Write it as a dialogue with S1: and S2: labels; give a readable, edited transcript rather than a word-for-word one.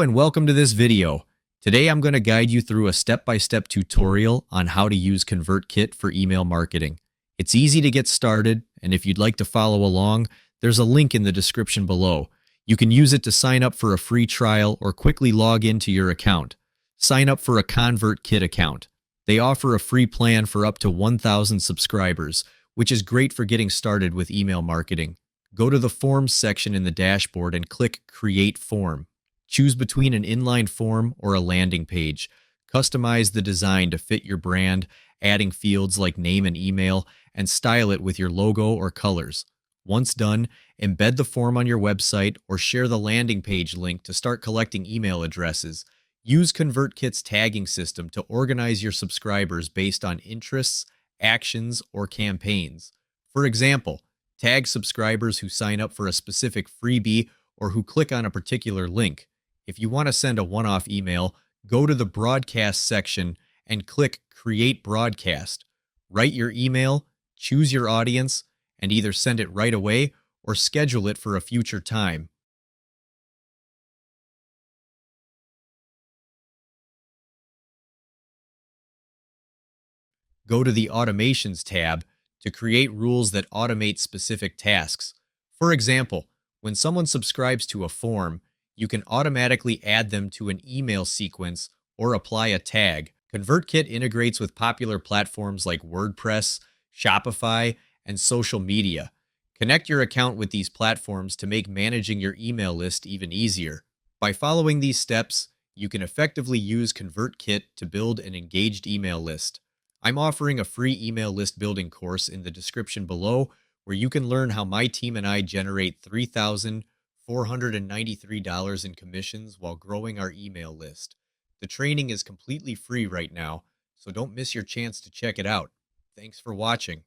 S1: and welcome to this video. Today I'm going to guide you through a step-by-step tutorial on how to use ConvertKit for email marketing. It's easy to get started, and if you'd like to follow along, there's a link in the description below. You can use it to sign up for a free trial or quickly log into your account. Sign up for a ConvertKit account. They offer a free plan for up to 1,000 subscribers, which is great for getting started with email marketing. Go to the Forms section in the dashboard and click Create Form. Choose between an inline form or a landing page. Customize the design to fit your brand, adding fields like name and email, and style it with your logo or colors. Once done, embed the form on your website or share the landing page link to start collecting email addresses. Use ConvertKit's tagging system to organize your subscribers based on interests, actions, or campaigns. For example, tag subscribers who sign up for a specific freebie or who click on a particular link. If you want to send a one-off email, go to the Broadcast section and click Create Broadcast. Write your email, choose your audience, and either send it right away or schedule it for a future time. Go to the Automations tab to create rules that automate specific tasks. For example, when someone subscribes to a form, you can automatically add them to an email sequence or apply a tag. ConvertKit integrates with popular platforms like WordPress, Shopify, and social media. Connect your account with these platforms to make managing your email list even easier. By following these steps, you can effectively use ConvertKit to build an engaged email list. I'm offering a free email list building course in the description below, where you can learn how my team and I generate $3,493 in commissions while growing our email list. The training is completely free right now, so don't miss your chance to check it out. Thanks for watching.